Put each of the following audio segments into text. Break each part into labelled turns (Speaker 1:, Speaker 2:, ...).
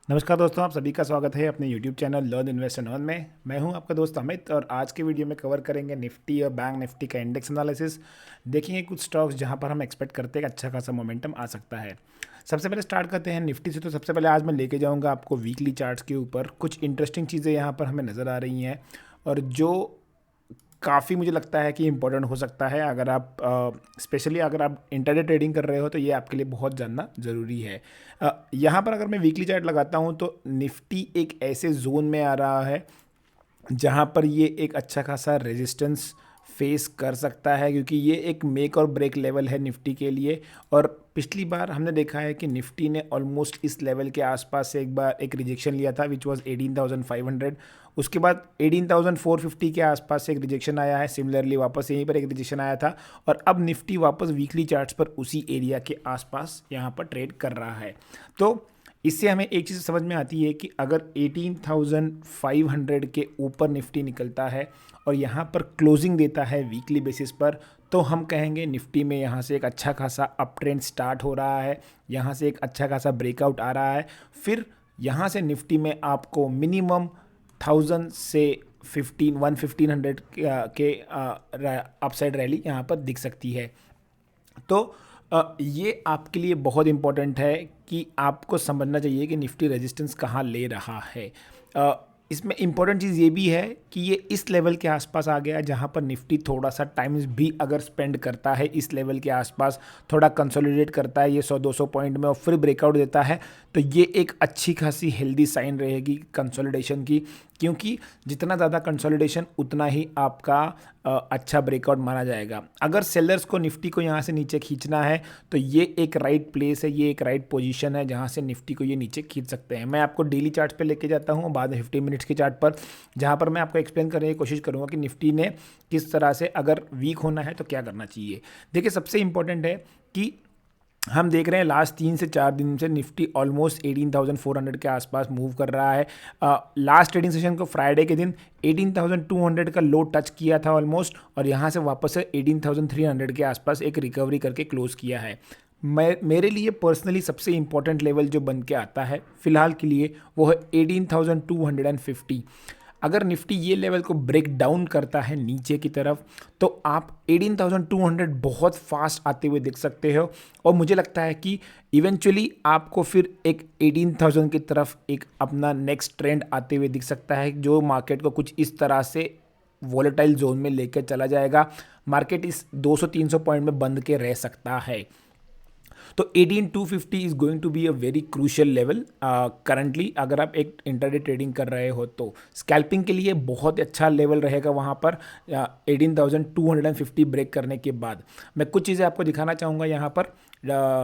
Speaker 1: नमस्कार दोस्तों, आप सभी का स्वागत है अपने YouTube channel learn invest and earn में। मैं हूं आपका दोस्त अमित और आज के वीडियो में कवर करेंगे निफ्टी और बैंक निफ्टी का इंडेक्स एनालिसिस। देखेंगे कुछ स्टॉक्स जहां पर हम एक्सपेक्ट करते हैं कि अच्छा खासा मोमेंटम आ सकता है। सबसे पहले स्टार्ट करते हैं निफ्टी से। तो सबसे पहले आज मैं लेके जाऊँगा आपको वीकली चार्ट्स के ऊपर। कुछ इंटरेस्टिंग चीज़ें यहाँ पर हमें नज़र आ रही हैं और जो काफ़ी मुझे लगता है कि इम्पोर्टेंट हो सकता है। अगर आप स्पेशली अगर आप इंटरडे ट्रेडिंग कर रहे हो तो ये आपके लिए बहुत जानना ज़रूरी है। यहाँ पर अगर मैं वीकली चार्ट लगाता हूँ तो निफ्टी एक ऐसे जोन में आ रहा है जहाँ पर ये एक अच्छा खासा रेजिस्टेंस फेस कर सकता है, क्योंकि ये एक मेक और ब्रेक लेवल है निफ्टी के लिए। और पिछली बार हमने देखा है कि निफ्टी ने ऑलमोस्ट इस लेवल के आसपास से एक बार एक रिजेक्शन लिया था विच वाज 18,500। उसके बाद 18,450 के आसपास से एक रिजेक्शन आया है, सिमिलरली वापस यहीं पर एक रिजेक्शन आया था और अब निफ्टी वापस वीकली चार्ट्स पर उसी एरिया के आसपास यहाँ पर ट्रेड कर रहा है। तो इससे हमें एक चीज़ समझ में आती है कि अगर 18,500 के ऊपर निफ्टी निकलता है और यहाँ पर क्लोजिंग देता है वीकली बेसिस पर, तो हम कहेंगे निफ्टी में यहाँ से एक अच्छा खासा अप ट्रेंड स्टार्ट हो रहा है, यहाँ से एक अच्छा खासा ब्रेकआउट आ रहा है। फिर यहाँ से निफ्टी में आपको मिनिमम 1000 से 1500 के अपसाइड रैली यहाँ पर दिख सकती है। तो ये आपके लिए बहुत इम्पोर्टेंट है कि आपको समझना चाहिए कि निफ्टी रेजिस्टेंस कहाँ ले रहा है। इसमें इम्पोर्टेंट चीज़ ये भी है कि ये इस लेवल के आसपास आ गया जहाँ पर निफ्टी थोड़ा सा टाइम्स भी अगर स्पेंड करता है इस लेवल के आसपास, थोड़ा कंसोलिडेट करता है ये 100-200 पॉइंट में और फिर ब्रेकआउट देता है, तो ये एक अच्छी खासी हेल्दी साइन रहेगी कंसोलिडेशन की। क्योंकि जितना ज़्यादा कंसोलिडेशन उतना ही आपका अच्छा ब्रेकआउट माना जाएगा। अगर सेलर्स को निफ्टी को यहाँ से नीचे खींचना है तो ये एक राइट प्लेस है, ये एक राइट पोजीशन है जहाँ से निफ्टी को ये नीचे खींच सकते हैं। मैं आपको डेली चार्ट पे लेके जाता हूँ बाद में 15 मिनट्स के चार्ट पर, जहाँ पर मैं आपको एक्सप्लेन करने की कोशिश करूँगा कि निफ्टी ने किस तरह से अगर वीक होना है तो क्या करना चाहिए। देखिए, सबसे इंपॉर्टेंट है कि हम देख रहे हैं लास्ट 3 से 4 दिन से निफ्टी ऑलमोस्ट 18,400 के आसपास मूव कर रहा है। लास्ट ट्रेडिंग सेशन को फ्राइडे के दिन 18,200 का लो टच किया था ऑलमोस्ट, और यहाँ से वापस से 18,300 के आसपास एक रिकवरी करके क्लोज किया है। मेरे लिए पर्सनली सबसे इंपॉर्टेंट लेवल जो बन के आता है फिलहाल के लिए वो है 18,250। अगर निफ्टी ये लेवल को ब्रेक डाउन करता है नीचे की तरफ तो आप 18,200 बहुत फास्ट आते हुए देख सकते हो, और मुझे लगता है कि इवेंचुअली आपको फिर एक 18,000 की तरफ एक अपना नेक्स्ट ट्रेंड आते हुए दिख सकता है, जो मार्केट को कुछ इस तरह से वॉलेटाइल जोन में लेकर चला जाएगा। मार्केट इस 200-300 पॉइंट में बंद के रह सकता है। तो 18,250 is going to be a very crucial level currently. अगर आप एक इंटरडे ट्रेडिंग कर रहे हो तो स्कैल्पिंग के लिए बहुत अच्छा लेवल रहेगा वहाँ पर 18,250 ब्रेक करने के बाद। मैं कुछ चीज़ें आपको दिखाना चाहूँगा यहाँ पर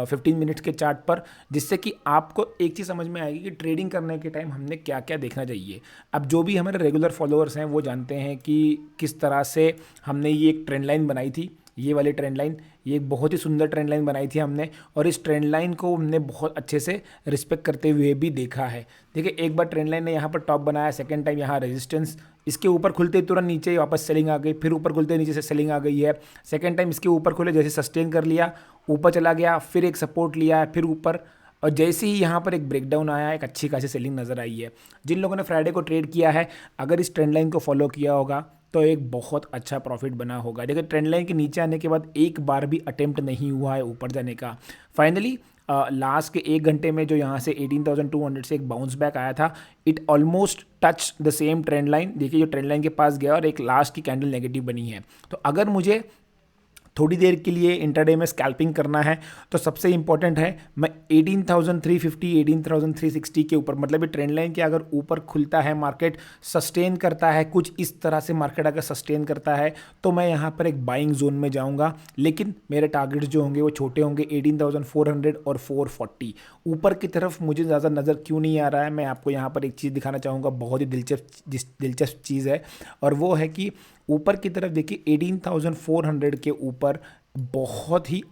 Speaker 1: 15 मिनट्स के चार्ट पर, जिससे कि आपको एक चीज़ समझ में आएगी कि ट्रेडिंग करने के टाइम हमने क्या क्या देखना चाहिए। अब जो भी हमारे रेगुलर फॉलोअर्स हैं वो जानते हैं कि किस तरह से हमने ये एक ट्रेंड लाइन बनाई थी। ये वाली ट्रेंड लाइन, ये एक बहुत ही सुंदर ट्रेंड लाइन बनाई थी हमने, और इस ट्रेंड लाइन को हमने बहुत अच्छे से रिस्पेक्ट करते हुए भी देखा है। देखिए, एक बार ट्रेंड लाइन ने यहाँ पर टॉप बनाया, सेकंड टाइम यहाँ रेजिस्टेंस, इसके ऊपर खुलते तुरंत नीचे वापस सेलिंग आ गई, फिर ऊपर खुलते नीचे से सेलिंग आ गई है। सेकंड टाइम इसके ऊपर खुले, जैसे सस्टेन कर लिया, ऊपर चला गया, फिर एक सपोर्ट लिया है, फिर ऊपर, और जैसे ही यहाँ पर एक ब्रेकडाउन आया, एक अच्छी खासी सेलिंग नज़र आई है। जिन लोगों ने फ्राइडे को ट्रेड किया है, अगर इस ट्रेंड लाइन को फॉलो किया होगा तो एक बहुत अच्छा प्रॉफिट बना होगा। देखिए, ट्रेंड लाइन के नीचे आने के बाद एक बार भी अटेम्प्ट नहीं हुआ है ऊपर जाने का। फाइनली लास्ट के 1 घंटे में जो यहाँ से 18,200 से एक बाउंस बैक आया था, it almost touch the same trend line. देखिए, जो ट्रेंड लाइन के पास गया और एक लास्ट की कैंडल नेगेटिव बनी है। तो अगर मुझे थोड़ी देर के लिए इंटरडे में स्कैल्पिंग करना है तो सबसे इंपॉर्टेंट है मैं 18,350 18,360 के ऊपर, मतलब ये ट्रेंड लाइन के अगर ऊपर खुलता है, मार्केट सस्टेन करता है, कुछ इस तरह से मार्केट अगर सस्टेन करता है तो मैं यहाँ पर एक बाइंग जोन में जाऊँगा। लेकिन मेरे टारगेट्स जो होंगे वो छोटे होंगे, 18,400 और 440। ऊपर की तरफ मुझे ज़्यादा नज़र क्यों नहीं आ रहा है, मैं आपको यहाँ पर एक चीज़ दिखाना चाहूँगा, बहुत ही दिलचस्प चीज़ है, और वो है कि ऊपर की तरफ देखिए 18,400 के ऊपर बहुत ही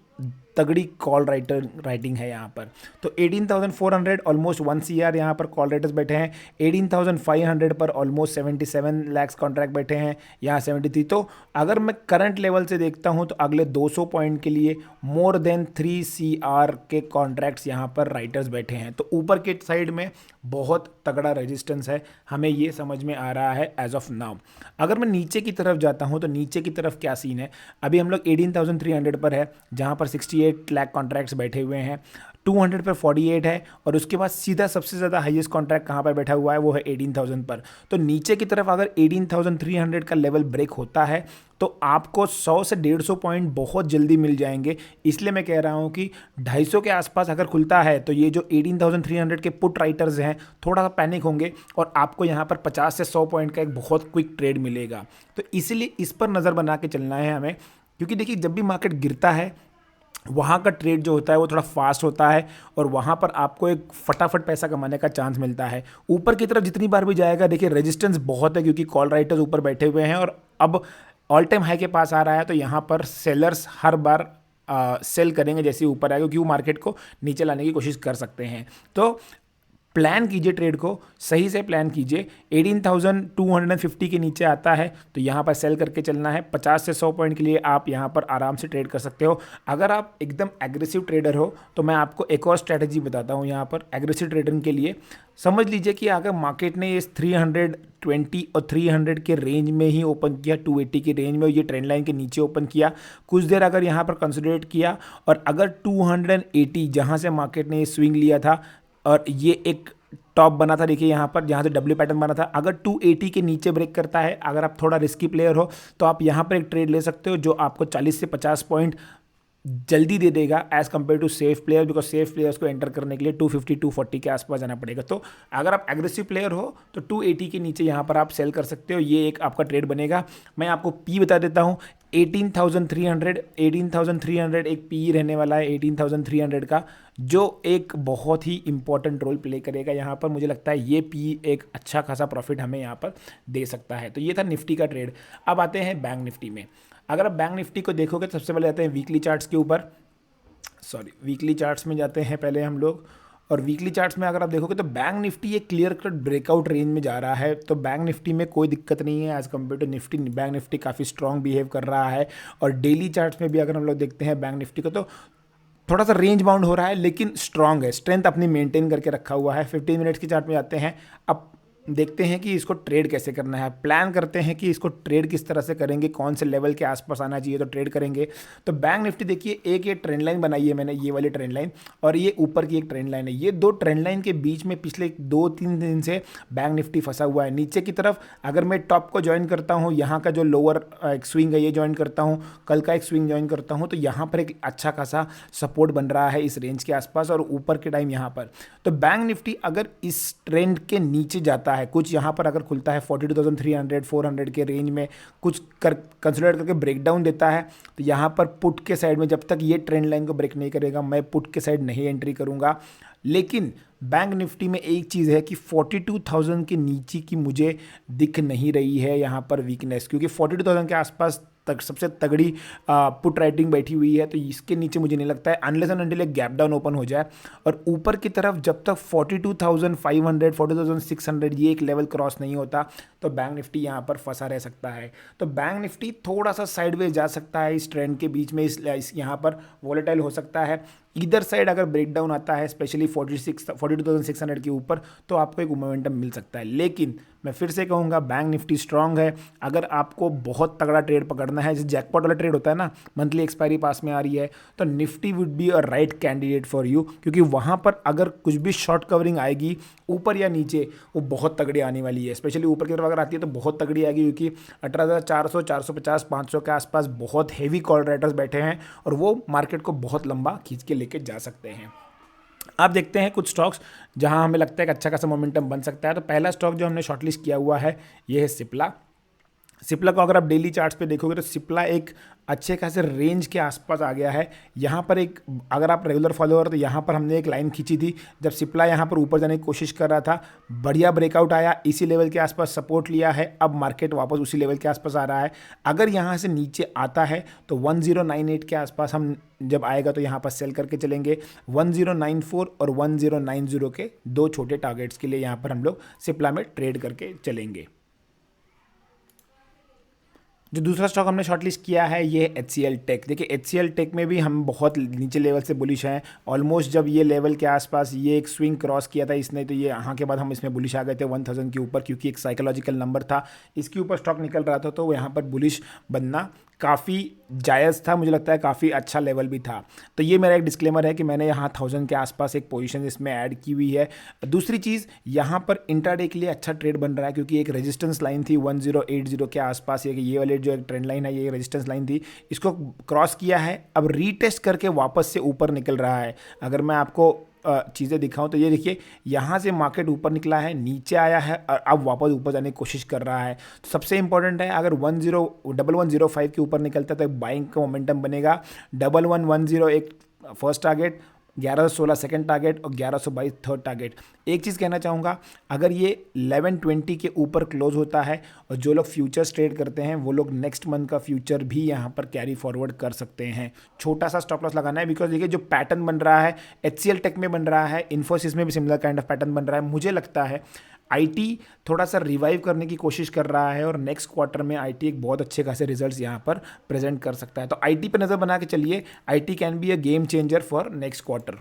Speaker 1: तगड़ी कॉल राइटिंग है यहाँ पर। तो 18,400 ऑलमोस्ट 1 CR यहाँ पर कॉल राइटर्स बैठे हैं। 18,500 पर ऑलमोस्ट 77 लाख कॉन्ट्रैक्ट बैठे हैं, यहाँ 73। तो अगर मैं करंट लेवल से देखता हूँ तो अगले 200 पॉइंट के लिए मोर देन 3 CR के कॉन्ट्रैक्ट्स यहाँ पर राइटर्स बैठे हैं। तो ऊपर के साइड में बहुत तगड़ा रेजिस्टेंस है, हमें ये समझ में आ रहा है एज ऑफ नाउ। अगर मैं नीचे की तरफ जाता हूँ तो नीचे की तरफ क्या सीन है, अभी हम लोग 18,300 पर है जहाँ पर 68 लाख कॉन्ट्रैक्ट्स बैठे हुए हैं, 200 पर 48 है, और उसके बाद सीधा सबसे ज़्यादा हाईएस्ट कॉन्ट्रैक्ट कहाँ पर बैठा हुआ है, वो है 18,000 पर। तो नीचे की तरफ अगर 18,300 का लेवल ब्रेक होता है तो आपको 100 से 150 पॉइंट बहुत जल्दी मिल जाएंगे। इसलिए मैं कह रहा हूँ कि 250 के आसपास अगर खुलता है तो ये जो 18,300 के पुट राइटर्स हैं थोड़ा सा पैनिक होंगे और आपको यहाँ पर 50 से 100 पॉइंट का एक बहुत क्विक ट्रेड मिलेगा। तो इसीलिए इस पर नज़र बना के चलना है हमें, क्योंकि देखिए जब भी मार्केट गिरता है वहाँ का ट्रेड जो होता है वो थोड़ा फास्ट होता है और वहाँ पर आपको एक फटाफट पैसा कमाने का चांस मिलता है। ऊपर की तरफ जितनी बार भी जाएगा देखिए रेजिस्टेंस बहुत है, क्योंकि कॉल राइटर्स ऊपर बैठे हुए हैं और अब ऑल टाइम हाई के पास आ रहा है। तो यहाँ पर सेलर्स हर बार सेल करेंगे जैसे ही ऊपर आएगा, क्योंकि वो मार्केट को नीचे लाने की कोशिश कर सकते हैं। तो प्लान कीजिए, ट्रेड को सही से प्लान कीजिए। 18,250 के नीचे आता है तो यहाँ पर सेल करके चलना है। 50 से 100 पॉइंट के लिए आप यहाँ पर आराम से ट्रेड कर सकते हो। अगर आप एकदम एग्रेसिव ट्रेडर हो तो मैं आपको एक और स्ट्रैटेजी बताता हूँ यहाँ पर एग्रेसिव ट्रेडर के लिए। समझ लीजिए कि अगर मार्केट ने इस 320 और 300 के रेंज में ही ओपन किया, 280 की रेंज में, और ये ट्रेंड लाइन के नीचे ओपन किया, कुछ देर अगर यहाँ पर कंसोलिडेट किया और अगर 280 जहाँ से मार्केट ने ये स्विंग लिया था और ये एक टॉप बना था, देखिए यहाँ पर जहाँ से डब्ल्यू पैटर्न बना था, अगर 280 के नीचे ब्रेक करता है, अगर आप थोड़ा रिस्की प्लेयर हो तो आप यहाँ पर एक ट्रेड ले सकते हो जो आपको 40 से 50 पॉइंट जल्दी दे देगा as compare to safe player, because safe players को एंटर करने के लिए 250 240 के आसपास जाना पड़ेगा। तो अगर आप एग्रेसिव प्लेयर हो तो 280 के नीचे यहाँ पर आप सेल कर सकते हो, ये एक आपका ट्रेड बनेगा। मैं आपको पी बता देता हूँ, 18,300 एक पी रहने वाला है 18,300 का, जो एक बहुत ही इंपॉर्टेंट रोल प्ले करेगा यहाँ पर। मुझे लगता है ये पी एक अच्छा खासा प्रॉफिट हमें यहाँ पर दे सकता है। तो ये था निफ्टी का ट्रेड। अब आते हैं बैंक निफ्टी में। अगर आप बैंक निफ्टी को देखोगे तो सबसे पहले आते हैं वीकली चार्ट्स के ऊपर, वीकली चार्ट्स में जाते हैं पहले हम लोग। और वीकली चार्ट्स में अगर आप देखोगे तो बैंक निफ्टी एक क्लियर कट ब्रेकआउट रेंज में जा रहा है। तो बैंक निफ्टी में कोई दिक्कत नहीं है as compare to Nifty. Bank Nifty काफ़ी स्ट्रॉन्ग बिहेव कर रहा है। और डेली चार्ट्स में भी अगर हम लोग देखते हैं बैंक निफ्टी को तो थोड़ा सा रेंज बाउंड हो रहा है, लेकिन स्ट्रॉन्ग है, स्ट्रेंथ अपनी मेंटेन करके रखा हुआ है। 15 मिनट्स की चार्ट में जाते हैं। अब देखते हैं कि इसको ट्रेड कैसे करना है, प्लान करते हैं कि इसको ट्रेड किस तरह से करेंगे, कौन से लेवल के आसपास आना चाहिए तो ट्रेड करेंगे। तो बैंक निफ्टी देखिए, एक ये ट्रेंड लाइन बनाई है मैंने, ये वाली ट्रेंड लाइन, और ये ऊपर की एक ट्रेंड लाइन है। ये दो ट्रेंड लाइन के बीच में पिछले 2-3 दिन से बैंक निफ्टी फंसा हुआ है। नीचे की तरफ अगर मैं टॉप को ज्वाइन करता हूँ, यहाँ का जो लोअर एक स्विंग है ये ज्वाइन करता हूँ, कल का एक स्विंग ज्वाइन करता हूँ, तो यहाँ पर एक अच्छा खासा सपोर्ट बन रहा है इस रेंज के आसपास, और ऊपर के टाइम यहाँ पर। तो बैंक निफ्टी अगर इस ट्रेंड के नीचे जाता है, कुछ यहाँ पर अगर खुलता है 42,300 400 के रेंज में, कुछ कंसिडर करके ब्रेकडाउन देता है, तो यहाँ पर पुट के साइड में जब तक ये ट्रेंड लाइन को ब्रेक नहीं करेगा मैं पुट के साइड नहीं एंट्री करूँगा। लेकिन बैंक निफ्टी में एक चीज़ है कि 42,000 के नीचे की मुझे दिख नहीं रही है यहाँ पर वीकनेस, क्योंकि 42,000 के आसपास तक सबसे तगड़ी पुट राइटिंग बैठी हुई है। तो इसके नीचे मुझे नहीं लगता है अनलेस एंड अनटिल एक गैप डाउन ओपन हो जाए। और ऊपर की तरफ जब तक 42,500 42,600 ये एक लेवल क्रॉस नहीं होता तो बैंक निफ्टी यहाँ पर फंसा रह सकता है। तो बैंक निफ्टी थोड़ा सा साइडवेज जा सकता है इस ट्रेंड के बीच में, इस यहाँ पर वॉलेटाइल हो सकता है। इधर साइड अगर ब्रेकडाउन आता है स्पेशली 42,600 के ऊपर तो आपको एक मोमेंटम मिल सकता है। लेकिन मैं फिर से कहूँगा बैंक निफ्टी स्ट्रांग है। अगर आपको बहुत तगड़ा ट्रेड पकड़ना है, जैसे जैकपॉट वाला ट्रेड होता है ना, मंथली एक्सपायरी पास में आ रही है, तो Nifty would be a right candidate for you, क्योंकि वहाँ पर अगर कुछ भी शॉर्ट कवरिंग आएगी ऊपर या नीचे वो बहुत तगड़ी आने वाली है। स्पेशली ऊपर की तरफ अगर आती है तो बहुत तगड़ी आएगी, क्योंकि 18,400 450 500 के आसपास बहुत हेवी कॉल राइटर्स बैठे हैं और वो मार्केट को बहुत लंबा खींच के लेके जा सकते हैं। आप देखते हैं कुछ स्टॉक्स जहां हमें लगता है कि अच्छा खासा मोमेंटम बन सकता है। तो पहला स्टॉक जो हमने शॉर्टलिस्ट किया हुआ है ये है सिप्ला। सिप्ला को अगर आप डेली चार्ट्स पे देखोगे तो सिप्ला एक अच्छे खासे रेंज के आसपास आ गया है। यहाँ पर एक, अगर आप रेगुलर फॉलोअर तो यहाँ पर हमने एक लाइन खींची थी जब सिप्ला यहाँ पर ऊपर जाने की कोशिश कर रहा था, बढ़िया ब्रेकआउट आया, इसी लेवल के आसपास सपोर्ट लिया है, अब मार्केट वापस उसी लेवल के आसपास आ रहा है। अगर यहाँ से नीचे आता है तो 1098 के आसपास हम जब आएगा तो यहाँ पर सेल करके चलेंगे। 1094 और 1090 के दो छोटे टारगेट्स के लिए यहाँ पर हम लोग सिप्ला में ट्रेड करके चलेंगे। जो दूसरा स्टॉक हमने शॉर्टलिस्ट किया है ये है HCL टेक। देखिए HCL टेक में भी हम बहुत नीचे लेवल से बुलिश हैं। ऑलमोस्ट जब ये लेवल के आसपास ये एक स्विंग क्रॉस किया था इसने, तो ये यहाँ के बाद हम इसमें बुलिश आ गए थे 1000 के ऊपर, क्योंकि एक साइकोलॉजिकल नंबर था, इसके ऊपर स्टॉक निकल रहा था, तो यहाँ पर बुलिश बनना काफ़ी जायज़ था, मुझे लगता है काफ़ी अच्छा लेवल भी था। तो ये मेरा एक डिस्क्लेमर है कि मैंने यहाँ 1000 के आसपास एक पोजीशन इसमें ऐड की हुई है। दूसरी चीज़, यहाँ पर इंट्राडे के लिए अच्छा ट्रेड बन रहा है, क्योंकि एक रेजिस्टेंस लाइन थी 1080 के आसपास, ये वाले जो एक ट्रेंड लाइन है ये रेजिस्टेंस लाइन थी, इसको क्रॉस किया है, अब रीटेस्ट करके वापस से ऊपर निकल रहा है। अगर मैं आपको चीज़ें दिखाऊं तो ये देखिए, यहाँ से मार्केट ऊपर निकला है, नीचे आया है और अब वापस ऊपर जाने की कोशिश कर रहा है। तो सबसे इंपॉर्टेंट है, अगर 1105 के ऊपर निकलता है तो एक बाइंग का मोमेंटम बनेगा। 1110 एक फर्स्ट टारगेट, 1116 सेकंड टारगेट और 1122 थर्ड टारगेट। एक चीज़ कहना चाहूँगा, अगर ये 1120 के ऊपर क्लोज होता है और जो लोग फ्यूचर्स ट्रेड करते हैं वो लोग नेक्स्ट मंथ का फ्यूचर भी यहाँ पर कैरी फॉरवर्ड कर सकते हैं। छोटा सा स्टॉप लॉस लगाना है, बिकॉज देखिए जो पैटर्न बन रहा है HCL टेक में बन रहा है, इन्फोसिस में भी सिमिलर काइंड ऑफ पैटर्न बन रहा है। मुझे लगता है IT थोड़ा सा रिवाइव करने की कोशिश कर रहा है और नेक्स्ट क्वार्टर में IT एक बहुत अच्छे खासे रिजल्ट्स यहाँ पर प्रेजेंट कर सकता है। तो IT पे नज़र बना के चलिए, IT can be a game changer for next quarter.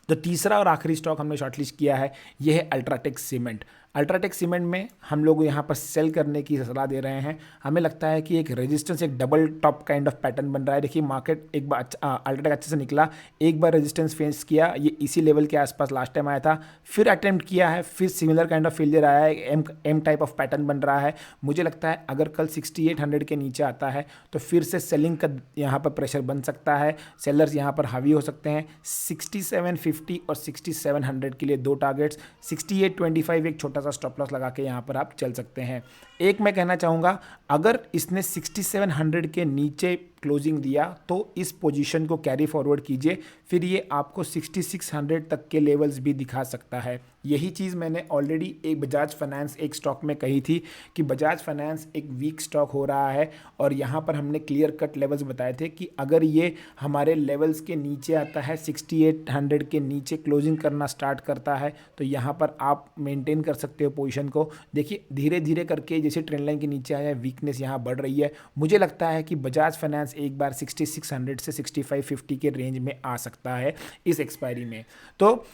Speaker 1: तो तीसरा और आखिरी स्टॉक हमने शॉर्टलिस्ट किया है ये है अल्ट्राटेक सीमेंट। अल्ट्राटेक सीमेंट में हम लोग यहाँ पर सेल करने की सलाह दे रहे हैं। हमें लगता है कि एक रेजिस्टेंस, एक double top kind of pattern बन रहा है। देखिए मार्केट एक बार अल्ट्राटेक अच्छे से निकला, एक बार रेजिस्टेंस फेस किया, ये इसी लेवल के आसपास लास्ट टाइम आया था, फिर अटेम्प्ट किया है, फिर सिमिलर काइंड ऑफ फेलियर आया है, एम टाइप ऑफ पैटर्न बन रहा है। मुझे लगता है अगर कल 6800 के नीचे आता है तो फिर से सेलिंग का यहाँ पर प्रेशर बन सकता है, सेलर्स यहाँ पर हावी हो सकते हैं। 6750 और 6700 के लिए दो टारगेट्स, 6825 एक छोटा स्टॉप लॉस लगा के यहाँ पर आप चल सकते हैं। एक मैं कहना चाहूँगा, अगर इसने 6700 के नीचे क्लोजिंग दिया तो इस पोजीशन को कैरी फॉरवर्ड कीजिए, फिर ये आपको 6600 तक के लेवल्स भी दिखा सकता है। यही चीज़ मैंने ऑलरेडी एक बजाज फाइनेंस एक स्टॉक में कही थी कि बजाज फाइनेंस एक वीक स्टॉक हो रहा है, और यहाँ पर हमने क्लियर कट लेवल्स बताए थे कि अगर ये हमारे लेवल्स के नीचे आता है, 6800 के नीचे क्लोजिंग करना स्टार्ट करता है, तो यहाँ पर आप मेंटेन कर सकते हो पोजीशन को। देखिए धीरे धीरे करके जैसे ट्रेंड लाइन के नीचे आया, वीकनेस यहाँ बढ़ रही है। मुझे लगता है कि बजाज फाइनेंस एक बार 6600 से 6550 के रेंज में आ सकता है इस एक्सपायरी में। तो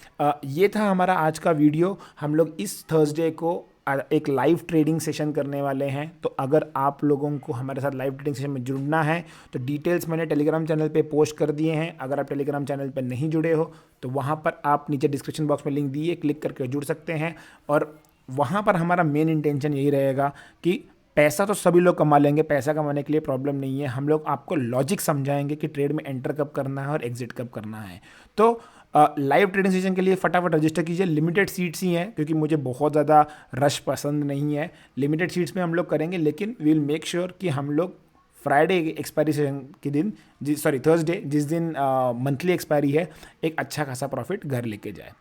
Speaker 1: ये था हमारा आज का वीडियो। हम लोग इस थर्सडे को एक लाइव ट्रेडिंग सेशन करने वाले हैं, तो अगर आप लोगों को हमारे साथ लाइव ट्रेडिंग सेशन में जुड़ना है तो डिटेल्स मैंने टेलीग्राम चैनल पे पोस्ट कर दिए हैं। अगर आप टेलीग्राम चैनल पे नहीं जुड़े हो तो वहाँ पर आप नीचे डिस्क्रिप्शन बॉक्स में लिंक दिए, क्लिक करके जुड़ सकते हैं। और वहाँ पर हमारा मेन इंटेंशन यही रहेगा कि पैसा तो सभी लोग कमा लेंगे, पैसा कमाने के लिए प्रॉब्लम नहीं है, हम लोग आपको लॉजिक समझाएंगे कि ट्रेड में एंटर कब करना है और एग्जिट कब करना है। तो लाइव ट्रेडिंग सेशन के लिए फटाफट रजिस्टर कीजिए। लिमिटेड सीट्स ही हैं, क्योंकि मुझे बहुत ज़्यादा रश पसंद नहीं है। लिमिटेड सीट्स में हम लोग करेंगे, लेकिन वी विल मेक श्योर कि हम लोग फ्राइडे एक्सपायरी सेशन के दिन, थर्सडे जिस दिन मंथली एक्सपायरी है, एक अच्छा खासा प्रॉफिट घर लेके जाए।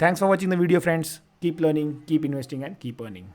Speaker 1: Thanks for watching the video friends. Keep learning, keep investing and keep earning.